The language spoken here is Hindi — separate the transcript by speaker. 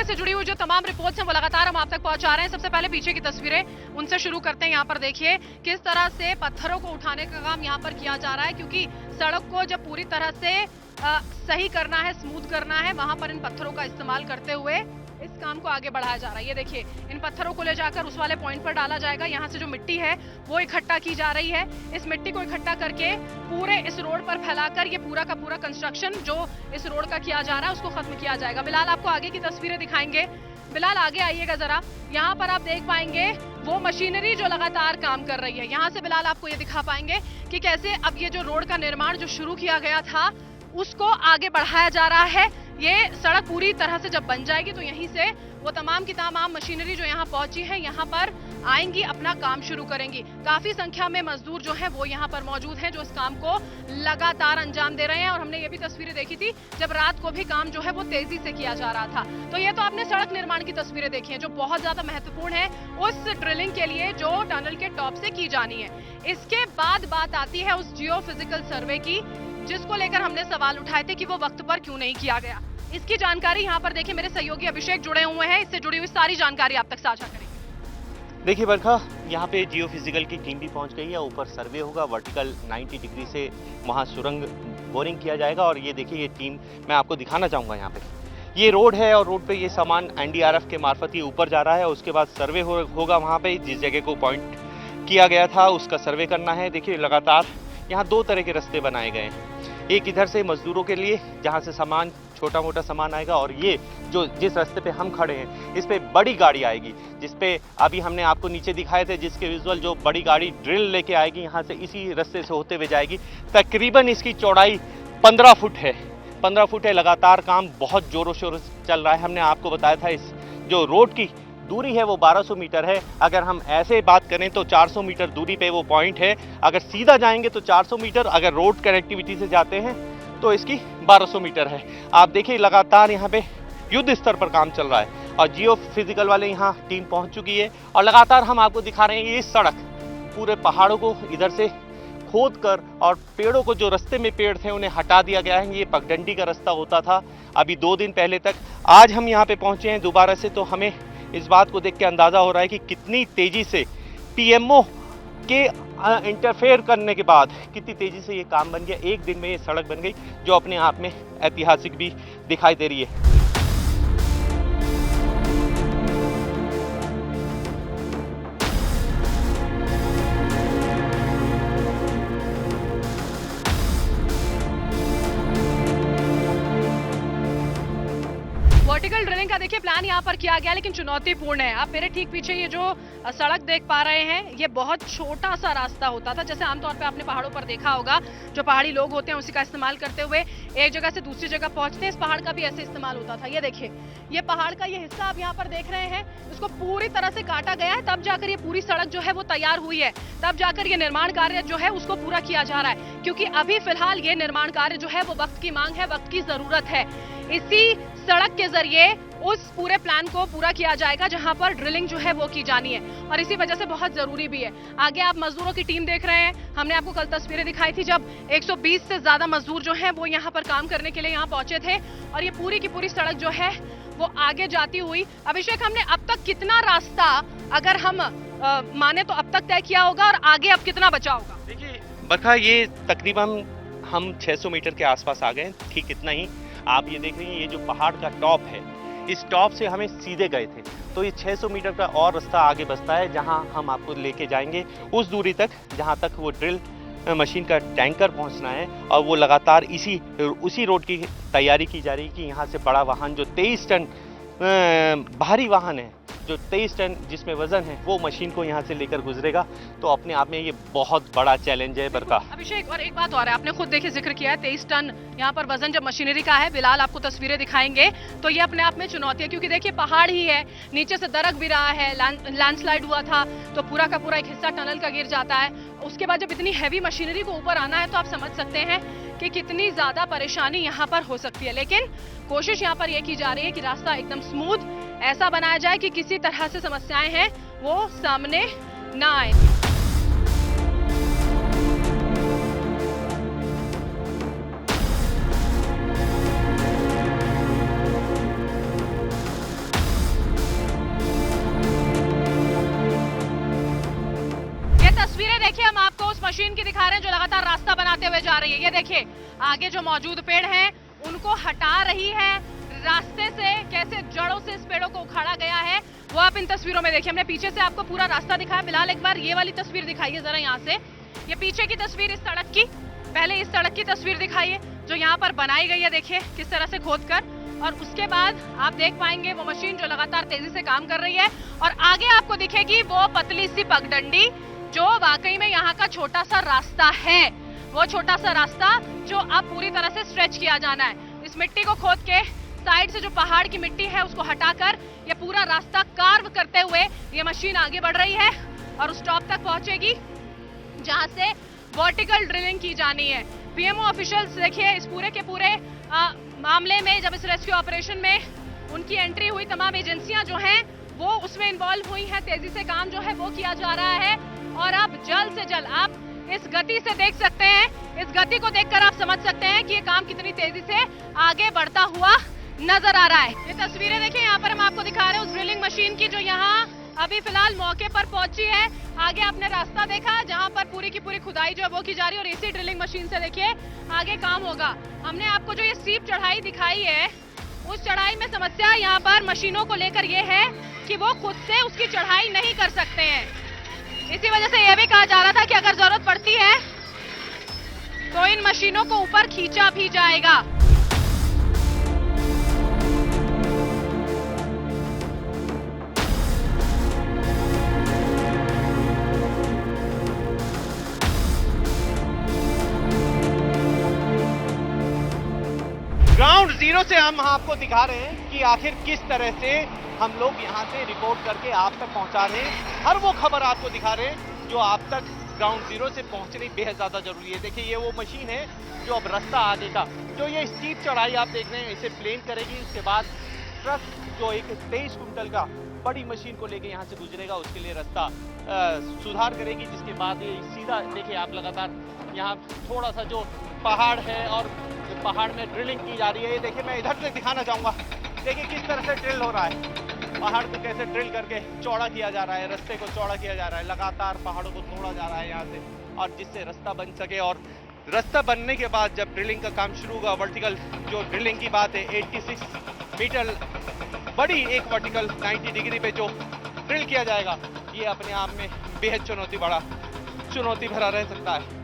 Speaker 1: मौके से जुड़ी हुई जो तमाम रिपोर्ट्स हैं वो लगातार हम आप तक पहुंचा रहे हैं। सबसे पहले पीछे की तस्वीरें उनसे शुरू करते हैं। यहाँ पर देखिए किस तरह से पत्थरों को उठाने का काम यहाँ पर किया जा रहा है, क्योंकि सड़क को जब पूरी तरह से सही करना है, स्मूथ करना है, वहां पर इन पत्थरों का इस्तेमाल करते हुए इस काम को आगे बढ़ाया जा रहा है। ये देखिए इन पत्थरों को ले जाकर उस वाले पॉइंट पर डाला जाएगा। यहाँ से जो मिट्टी है वो इकट्ठा की जा रही है। इस मिट्टी को इकट्ठा करके पूरे इस रोड पर फैलाकर ये पूरा का पूरा कंस्ट्रक्शन जो इस रोड का किया जा रहा है उसको खत्म किया जाएगा। बिलाल आपको आगे की तस्वीरें दिखाएंगे। बिलाल आगे आइएगा जरा। यहाँ पर आप देख पाएंगे वो मशीनरी जो लगातार काम कर रही है। यहाँ से बिलाल आपको ये दिखा पाएंगे कि कैसे अब ये जो रोड का निर्माण जो शुरू किया गया था उसको आगे बढ़ाया जा रहा है। ये सड़क पूरी तरह से जब बन जाएगी तो यहीं से वो तमाम की तमाम मशीनरी जो यहाँ पहुंची है यहाँ पर आएंगी, अपना काम शुरू करेंगी। काफी संख्या में मजदूर जो है वो यहाँ पर मौजूद हैं जो इस काम को लगातार अंजाम दे रहे हैं। और हमने ये भी तस्वीरें देखी थी जब रात को भी काम जो है वो तेजी से किया जा रहा था। तो ये तो आपने सड़क निर्माण की तस्वीरें देखी हैं जो बहुत ज्यादा महत्वपूर्ण है उस ड्रिलिंग के लिए जो टनल के टॉप से की जानी है। इसके बाद बात आती है उस जियो फिजिकल सर्वे की जिसको लेकर हमने सवाल उठाए थे कि वो वक्त पर क्यों नहीं किया गया। इसकी जानकारी यहाँ पर देखिए मेरे सहयोगी अभिषेक जुड़े हुए हैं, इससे जुड़ी हुई सारी जानकारी आप तक साझा करेंगे।
Speaker 2: देखिए बरखा, यहाँ पे जियो फिजिकल की टीम भी पहुँच गई है। ऊपर सर्वे होगा, वर्टिकल 90 डिग्री से वहाँ सुरंग बोरिंग किया जाएगा। और ये देखिए ये टीम मैं आपको दिखाना चाहूँगा। यहाँ पे ये रोड है और रोड पे ये सामान NDRF के मार्फत ये ऊपर जा रहा है। उसके बाद सर्वे होगा वहाँ पे जिस जगह को पॉइंट किया गया था उसका सर्वे करना है। देखिए लगातार यहाँ दो तरह के रास्ते बनाए गए हैं। एक इधर से मजदूरों के लिए जहाँ से सामान छोटा मोटा सामान आएगा, और ये जो जिस रास्ते पे हम खड़े हैं इस पे बड़ी गाड़ी आएगी, जिस पे अभी हमने आपको नीचे दिखाए थे जिसके विजुअल जो बड़ी गाड़ी ड्रिल लेके आएगी यहाँ से इसी रास्ते से होते हुए जाएगी। तकरीबन इसकी चौड़ाई 15 फुट है। 15 फुट है। लगातार काम बहुत जोरों शोरों से चल रहा है। हमने आपको बताया था इस जो रोड की दूरी है वो 1200 मीटर है। अगर हम ऐसे बात करें तो 400 मीटर दूरी पे वो पॉइंट है। अगर सीधा जाएंगे तो 400 मीटर, अगर रोड कनेक्टिविटी से जाते हैं तो इसकी 1200 मीटर है। आप देखिए लगातार यहाँ पे युद्ध स्तर पर काम चल रहा है और जियो फिजिकल वाले यहाँ टीम पहुँच चुकी है। और लगातार हम आपको दिखा रहे हैं ये सड़क पूरे पहाड़ों को इधर से खोद कर और पेड़ों को जो रास्ते में पेड़ थे उन्हें हटा दिया गया है। ये पगडंडी का रास्ता होता था अभी 2 दिन पहले तक। आज हम यहाँ पे पहुँचे हैं दोबारा से, तो हमें इस बात को देख के अंदाजा हो रहा है कि कितनी तेजी से PMO के इंटरफेयर करने के बाद कितनी तेजी से ये काम बन गया। एक दिन में ये सड़क बन गई जो अपने आप में ऐतिहासिक भी दिखाई दे रही है।
Speaker 1: वर्टिकल ड्रिलिंग का देखिए प्लान यहाँ पर किया गया लेकिन चुनौतीपूर्ण है। आप मेरे ठीक पीछे ये जो सड़क देख पा रहे हैं ये बहुत छोटा सा रास्ता होता था, जैसे आमतौर पे आपने पहाड़ों पर देखा होगा जो पहाड़ी लोग होते हैं उसी का इस्तेमाल करते हुए एक जगह से दूसरी जगह पहुंचते हैं। इस पहाड़ का भी ऐसे इस्तेमाल होता था। ये देखिए ये पहाड़ का ये हिस्सा आप यहाँ पर देख रहे हैं, इसको पूरी तरह से काटा गया है, तब जाकर ये पूरी सड़क जो है वो तैयार हुई है, तब जाकर ये निर्माण कार्य जो है उसको पूरा किया जा रहा है। क्योंकि अभी फिलहाल ये निर्माण कार्य जो है वो वक्त की मांग है, वक्त की जरूरत है। इसी सड़क के जरिए उस पूरे प्लान को पूरा किया जाएगा जहां पर ड्रिलिंग जो है वो की जानी है और इसी वजह से बहुत जरूरी भी है। आगे आप मजदूरों की टीम देख रहे हैं। हमने आपको कल तस्वीरें दिखाई थी जब 120 से ज्यादा मजदूर जो हैं वो यहाँ पर काम करने के लिए यहाँ पहुंचे थे और ये पूरी की पूरी सड़क जो है वो आगे जाती हुई। अभिषेक, हमने अब तक कितना रास्ता अगर हम माने तो अब तक तय किया होगा और आगे अब कितना बचा होगा?
Speaker 2: देखिए बरखा, ये तकरीबन हम 600 मीटर के आसपास आ गए, ठीक इतना ही। आप ये देख रहे हैं ये जो पहाड़ का टॉप है, इस टॉप से हमें सीधे गए थे, तो ये 600 मीटर का और रास्ता आगे बचता है जहां हम आपको लेके जाएंगे उस दूरी तक जहां तक वो ड्रिल मशीन का टैंकर पहुंचना है। और वो लगातार उसी रोड की तैयारी की जा रही है कि यहाँ से बड़ा वाहन जो 23 टन भारी वाहन है, जो 23 टन जिसमें वजन है, वो मशीन को यहाँ से लेकर गुजरेगा। तो अपने आप में ये बहुत बड़ा चैलेंज है बरका।
Speaker 1: अभिषेक, और एक बात और है, आपने खुद देखिए जिक्र किया है 23 टन यहाँ पर वजन जब मशीनरी का है। बिलाल आपको तस्वीरें दिखाएंगे तो ये अपने आप में चुनौती है क्योंकि देखिए पहाड़ ही है, नीचे से दरक भी रहा है, लैंडस्लाइड हुआ था तो पूरा का पूरा एक हिस्सा टनल का गिर जाता है। उसके बाद जब इतनी हैवी मशीनरी को ऊपर आना है तो आप समझ सकते हैं कि कितनी ज्यादा परेशानी यहाँ पर हो सकती है। लेकिन कोशिश यहाँ पर यह की जा रही है कि रास्ता एकदम स्मूथ ऐसा बनाया जाए कि किसी तरह से समस्याएं हैं वो सामने ना आए। मशीन की दिखा रहे हैं जो लगातार रास्ता बनाते हुए जा रही है। ये देखिए आगे जो मौजूद पेड़ हैं उनको हटा रही है रास्ते से, कैसे जड़ों से इस पेड़ों को उखाड़ा गया है वो आप इन तस्वीरों में देखिए। हमने पीछे से आपको पूरा रास्ता दिखाया, फिलहाल एक बार ये वाली तस्वीर दिखाइए जरा यहाँ से। ये पीछे की तस्वीर इस सड़क की, पहले इस सड़क की तस्वीर दिखाइए जो यहाँ पर बनाई गई है, देखिए किस तरह से खोद कर, और उसके बाद आप देख पाएंगे वो मशीन जो लगातार तेजी से काम कर रही है और आगे आपको दिखेगी वो पतली सी पगडंडी जो वाकई में यहाँ का छोटा सा रास्ता है। वो छोटा सा रास्ता जो अब पूरी तरह से स्ट्रेच किया जाना है। इस मिट्टी को खोद के साइड से जो पहाड़ की मिट्टी है उसको हटाकर ये पूरा रास्ता कार्व करते हुए ये मशीन आगे बढ़ रही है और उस टॉप तक पहुंचेगी जहां से वर्टिकल ड्रिलिंग की जानी है। पीएमओ ऑफिशियल्स देखिए इस पूरे के पूरे मामले में जब इस रेस्क्यू ऑपरेशन में उनकी एंट्री हुई, तमाम एजेंसियां जो हैं वो उसमें इन्वॉल्व हुई हैं, तेजी से काम जो है वो किया जा रहा है और अब जल्द से जल्द आप इस गति से देख सकते हैं, इस गति को देखकर आप समझ सकते हैं कि ये काम कितनी तेजी से आगे बढ़ता हुआ नजर आ रहा है। ये तस्वीरें देखिए यहाँ पर हम आपको दिखा रहे हैं उस ड्रिलिंग मशीन की जो यहाँ अभी फिलहाल मौके पर पहुंची है। आगे आपने रास्ता देखा जहाँ पर पूरी की पूरी खुदाई जो है वो की जा रही है और इसी ड्रिलिंग मशीन से देखिए आगे काम होगा। हमने आपको जो ये स्टीप चढ़ाई दिखाई है उस चढ़ाई में समस्या यहाँ पर मशीनों को लेकर ये है कि वो खुद से उसकी चढ़ाई नहीं कर सकते हैं। इसी वजह से यह भी कहा जा रहा था कि अगर जरूरत पड़ती है तो इन मशीनों को ऊपर खींचा भी जाएगा।
Speaker 2: ग्राउंड जीरो से हम आपको दिखा रहे हैं कि आखिर किस तरह से हम लोग यहाँ से रिपोर्ट करके आप तक पहुँचा रहे हैं। हर वो खबर आपको दिखा रहे हैं जो आप तक ग्राउंड जीरो से पहुँचनी बेहद ज़्यादा जरूरी है। देखिए ये वो मशीन है जो अब रास्ता आगे का जो ये स्टीप चढ़ाई आप देख रहे हैं इसे प्लेन करेगी। उसके बाद ट्रक जो एक 23 कुंटल का बड़ी मशीन को लेके यहाँ से गुजरेगा, उसके लिए रास्ता सुधार करेगी। जिसके बाद ये सीधा देखिए आप लगातार यहाँ थोड़ा सा जो पहाड़ है और पहाड़ में ड्रिलिंग की जा रही है। ये देखिए मैं इधर से दिखाना चाहूँगा, देखिए किस तरह से ड्रिल हो रहा है। पहाड़ को कैसे ड्रिल करके चौड़ा किया जा रहा है, रास्ते को चौड़ा किया जा रहा है, लगातार पहाड़ों को तोड़ा जा रहा है यहाँ से और जिससे रास्ता बन सके। और रास्ता बनने के बाद जब ड्रिलिंग का काम शुरू होगा, वर्टिकल जो ड्रिलिंग की बात है 86 मीटर बड़ी एक वर्टिकल 90 डिग्री पे जो ड्रिल किया जाएगा, ये अपने आप में बेहद चुनौती भरा रह सकता है।